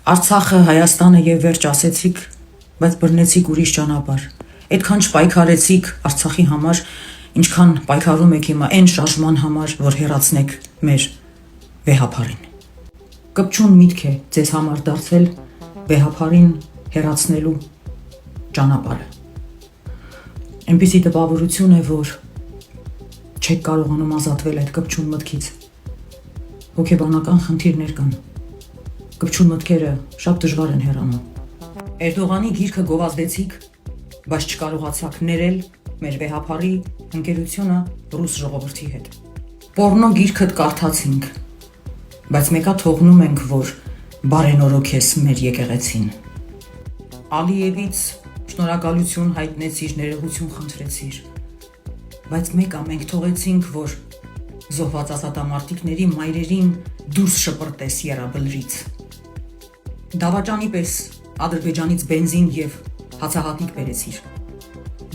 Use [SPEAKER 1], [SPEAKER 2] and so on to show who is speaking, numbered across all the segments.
[SPEAKER 1] Արցախը, Հայաստանը եւ վերջ ասեցիք, բայց բռնեցիք ուրիշ ճանապարհ։ Այդքան չպայքարեցիք Արցախի համար, ինչքան պայքարում եք հիմա այն շարժման համար, որ հեռացնեք մեր վեհափարին։ Կպչուն միտք է ձեզ համար դարձել վեհափարին հեռացնելու ճանապարհը։ Այնպիսի տպավորություն է, որ չեք կարողանում ազատվել այդ կպչուն մտքից։ Հոգեբանական խնդիրներ կան։ Կպչուն մտքերը շատ դժվար են հեռանում։ Էրդողանի գիրքը գովազդեցիք, բայց չկարողացաք ներել մեր վեհափարի ընկերությունը ռուս ժողովրդի հետ։ Պորնո գիրքդ կարդացինք, բայց մեկա թողնում ենք, որ բարենորոգես մեր եկեղեցին։ Ալիևից շնորհակալություն հայտնեցիր, ներողություն խնդրեցիր, բայց մեկա մենք թողեցինք, որ զոհված ազատամարտիկների մայրերին դուրս շպրտես եռաբլրից։ Դավաճանի պես Ադրբեջանից բենզին եւ հացահատիկ բերեցիր,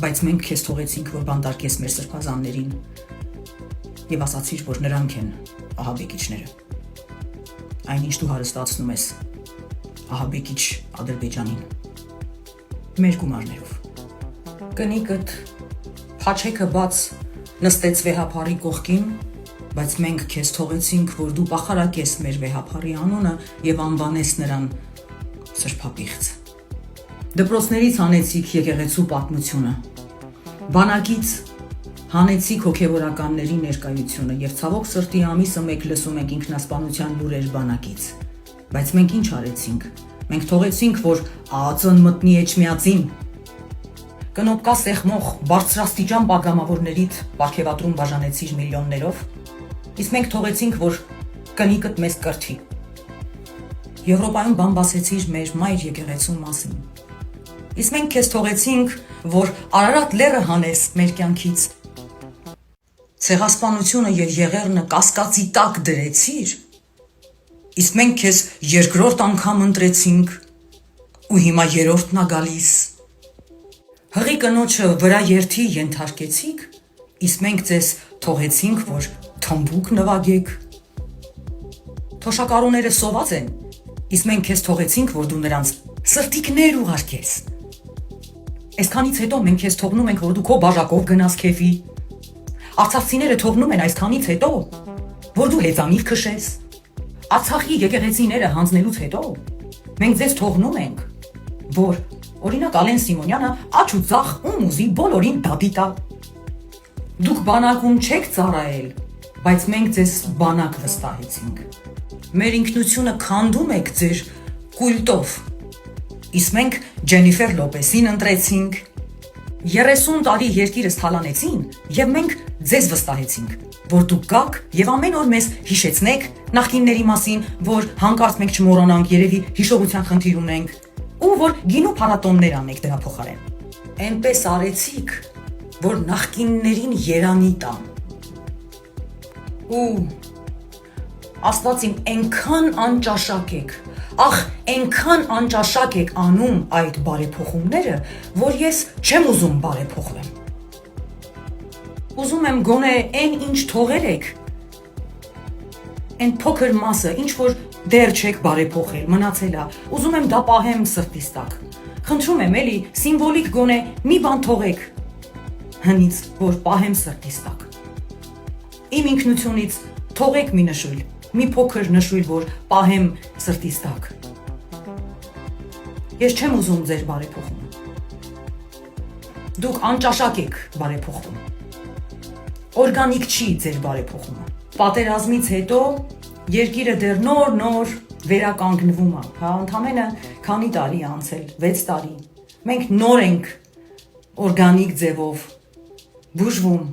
[SPEAKER 1] բայց մենք քեզ թողեցինք, որ բանտարկես մեր սրբազաններին եւ ասացիր, որ նրանք են ահաբեկիչները։ Այնինչ դու հարստացնում ես ահաբեկիչ Ադրբեջանին մեր գումարներով։ Կնիկդ փաչեքը բաց նստեց վեհափարի կողքին, բայց մենք քեզ թողեցինք, որ դու պախարակես մեր վեհափարի անունը եւ անվանես նրան սրբապիղծ։ Դպրոցներից հանեցիք եկեղեցու պատմությունը, բանակից հանեցիք հոգեվորականների ներկայությունը եւ ցավոք սրտի ամիսը մեկ լսում ենք ինքնասպանության լուրեր բանակից։ Բայց մենք ինչ արեցինք։ Մենք թողեցինք, որ ԱԱԾ-ն մտնի Էջմիածին։ Կնոպկա սեղմող բարձրաստիճան պատգամավորներիդ պարգևատրում բաժանեցիր միլիոններով, իսկ մենք թողեցինք, որ կնիկդ մեզ կրթի։ Եվրոպայում բամբասեցիր մեր մայր եկեղեցու մասին, իսկ մենք քեզ թողեցինք, որ Արարատ լեռը հանես մեր կյանքից։ Ցեղասպանությունը եւ եղեռնը կասկածի տակ դրեցիր, իսկ մենք քեզ երկրորդ անգամ ընտրեցինք, ու հիմա երրորդն ա գալիս։ Հղի կնոջը վրա երթի ենթարկեցիք, իսկ մենք ձեզ թողեցինք, որ թմբուկ նվագեք։ Թոշակառուները սոված են, իսկ մենք քեզ թողեցինք, որ դու նրանց սրտիկներ ուղարկես։ Այսքանից հետո մենք քեզ թողնում ենք, որ դու քո բաժակով գնաս քեֆի։ Արցախցիները թողնում են այսքանից հետո, որ դու հեծանիվ քշես։ Արցախի եկեղեցիները հանձնելուց հետո մենք ձեզ թողնում ենք, որ օրինակ Ալեն Սիմոնյանը աչ ու ձախ ում ուզի բոլորին դատի տա։ Դուք բանակում չեք ծառայել, բայց մենք ձեզ բանակ վստահեցինք։ Մեր ինքնությունը քանդում եք ձեր կուլտով, իսկ մենք Ջենիֆեր Լոպեսին ընտրեցինք։ 30 տարի երկիրս թալանեցին եւ մենք ձեզ վստահեցինք, որ դուք գաք եւ ամեն օր մեզ հիշեցնեք նախկինների մասին, որ հանկարծ մենք չմոռանանք, երևի հիշողության խնդիր ունենք, ու որ գինու փառատոններ անեք դրա փոխարեն։ Էնպես արեցիք, որ նախկիններին երանի տան։ Ու Աստված իմ այնքան անճաշակ եք, ախ, այնքան անճաշակ եք անում այդ բարեփոխումները, որ ես չեմ ուզում բարեփոխվեմ։ Ուզում եմ գոնե այն ինչ թողել եք, այն փոքր մասը, ինչ որ դեռ չեք բարեփոխել, մնացել ա, ուզում եմ դա պահեմ սրտիս տակ։ Խնդրում եմ էլի սիմվոլիկ գոնե մի բան թողեք հնից, որ պահեմ սրտիս տակ։ Իմ ինքնությունից թողեք մի նշույլ, մի փոքր նշույլ, որ պահեմ սրտիս տակ։ Ես չեմ ուզում ձեր բարեփոխումը։ Դուք անճաշակ եք բարեփոխվում։ Օրգանիկ չի ձեր բարեփոխումը։ Պատերազմից հետո երկիրը դեռ նոր վերականգնվում է, հա, ընդամենը քանի տարի անցել, 6 տարի։ Մենք նոր ենք օրգանիկ ձևով բուժվում։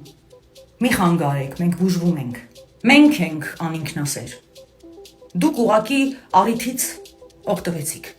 [SPEAKER 1] Մի խանգարեք, մենք բուժվում ենք։ Մենք ենք անինքնասեր։ Դուք ուղղակի առիթից օգտվեցիք։